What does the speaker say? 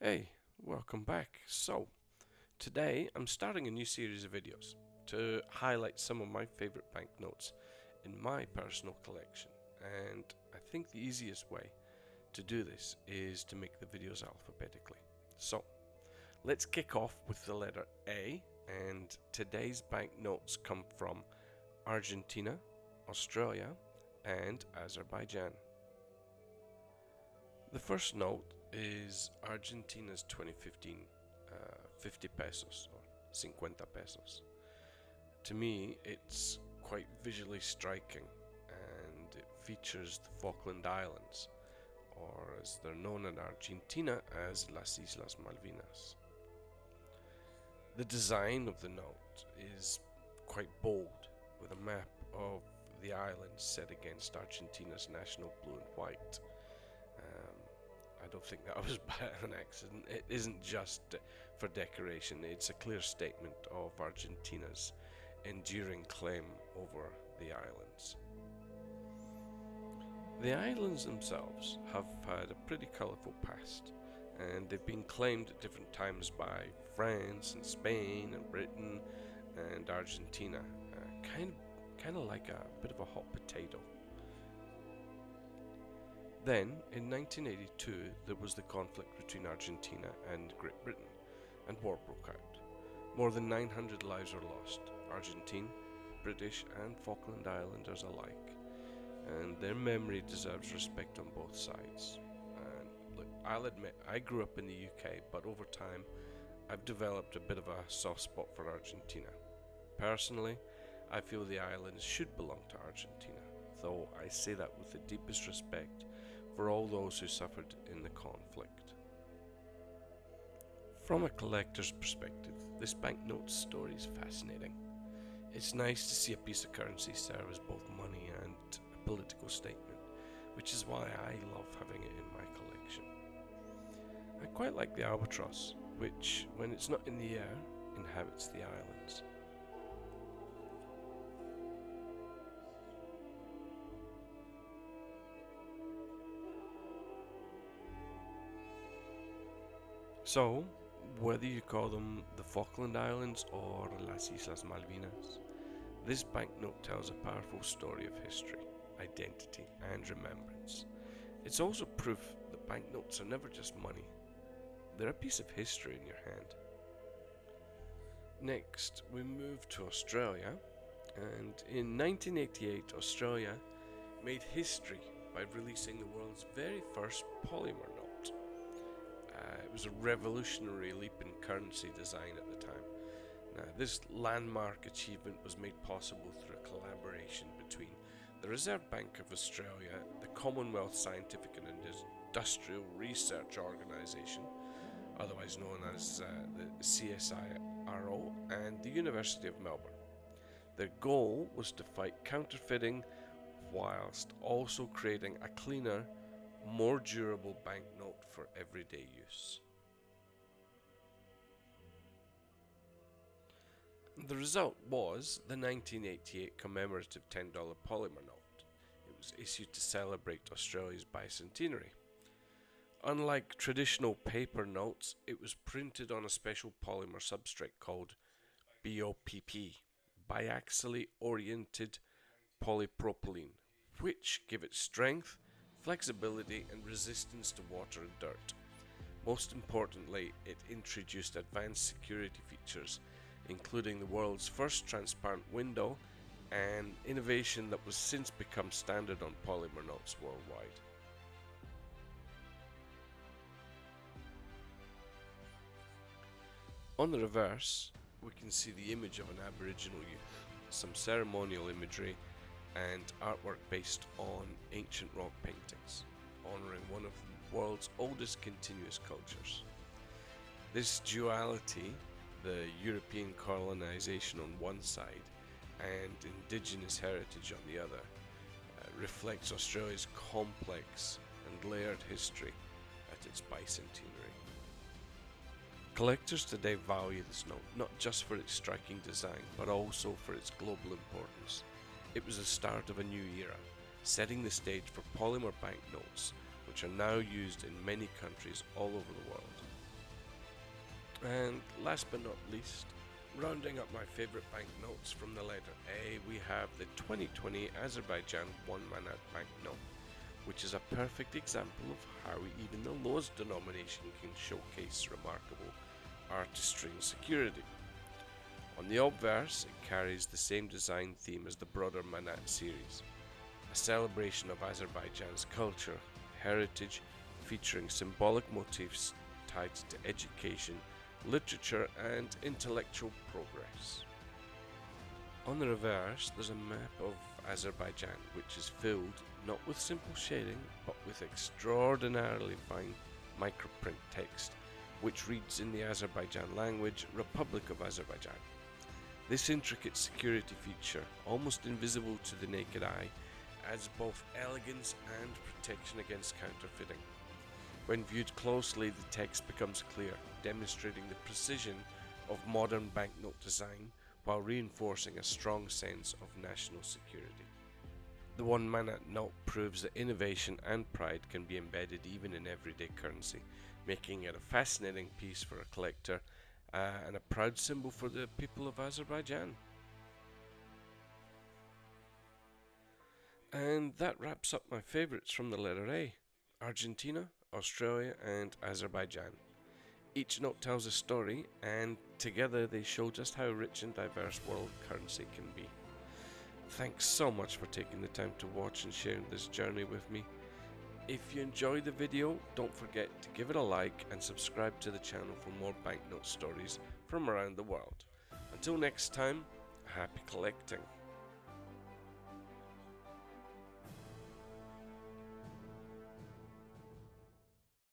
Hey, welcome back. So, today I'm starting a new series of videos to highlight some of my favourite banknotes in my personal collection, and I think the easiest way to do this is to make the videos alphabetically. So, let's kick off with the letter A, and today's banknotes come from Argentina, Australia, and Azerbaijan. The first note is Argentina's 2015 50 pesos or 50 pesos. To me, it's quite visually striking and it features the Falkland Islands, or as they're known in Argentina as Las Islas Malvinas. The design of the note is quite bold, with a map of the islands set against Argentina's national blue and white. I don't think that was by an accident. It isn't just for decoration, it's a clear statement of Argentina's enduring claim over the islands. The islands themselves have had a pretty colourful past, and they've been claimed at different times by France and Spain and Britain and Argentina, kind of like a bit of a hot potato. Then, in 1982, there was the conflict between Argentina and Great Britain, and war broke out. More than 900 lives were lost, Argentine, British and Falkland Islanders alike, and their memory deserves respect on both sides. And look, I'll admit, I grew up in the UK, but over time, I've developed a bit of a soft spot for Argentina. Personally, I feel the islands should belong to Argentina, though I say that with the deepest respect for all those who suffered in the conflict. From a collector's perspective, this banknote's story is fascinating. It's nice to see a piece of currency serve as both money and a political statement, which is why I love having it in my collection. I quite like the albatross, which, when it's not in the air, inhabits the islands. So, whether you call them the Falkland Islands or Las Islas Malvinas, this banknote tells a powerful story of history, identity, and remembrance. It's also proof that banknotes are never just money, they're a piece of history in your hand. Next, we move to Australia, and in 1988, Australia made history by releasing the world's very first polymer note. It was a revolutionary leap in currency design at the time. Now, this landmark achievement was made possible through a collaboration between the Reserve Bank of Australia, the Commonwealth Scientific and Industrial Research Organisation, otherwise known as the CSIRO, and the University of Melbourne. Their goal was to fight counterfeiting whilst also creating a cleaner, more durable banknote for everyday use. The result was the 1988 commemorative $10 polymer note. It was issued to celebrate Australia's bicentenary. Unlike traditional paper notes, it was printed on a special polymer substrate called BOPP, biaxially oriented polypropylene, which give it strength, flexibility and resistance to water and dirt. Most importantly, it introduced advanced security features, including the world's first transparent window, an innovation that was since become standard on polymer notes worldwide. On the reverse, we can see the image of an Aboriginal youth, some ceremonial imagery, and artwork based on ancient rock paintings, honouring one of the world's oldest continuous cultures. This duality, the European colonisation on one side and indigenous heritage on the other, reflects Australia's complex and layered history at its bicentenary. Collectors today value this note not just for its striking design, but also for its global importance. It was the start of a new era, setting the stage for polymer banknotes, which are now used in many countries all over the world. And last but not least, rounding up my favourite banknotes from the letter A, we have the 2020 Azerbaijan 1 Manat banknote, which is a perfect example of how even the lowest denomination can showcase remarkable artistry and security. On the obverse, it carries the same design theme as the broader Manat series, a celebration of Azerbaijan's culture, heritage, featuring symbolic motifs tied to education, literature, and intellectual progress. On the reverse, there's a map of Azerbaijan, which is filled not with simple shading, but with extraordinarily fine microprint text, which reads in the Azerbaijan language, Republic of Azerbaijan. This intricate security feature, almost invisible to the naked eye, adds both elegance and protection against counterfeiting. When viewed closely, the text becomes clear, demonstrating the precision of modern banknote design while reinforcing a strong sense of national security. The 1 Manat note proves that innovation and pride can be embedded even in everyday currency, making it a fascinating piece for a collector and a proud symbol for the people of Azerbaijan. And that wraps up my favourites from the letter A: Argentina, Australia, and Azerbaijan. Each note tells a story, and together they show just how rich and diverse world currency can be. Thanks so much for taking the time to watch and sharing this journey with me. If you enjoyed the video, don't forget to give it a like and subscribe to the channel for more banknote stories from around the world. Until next time, happy collecting.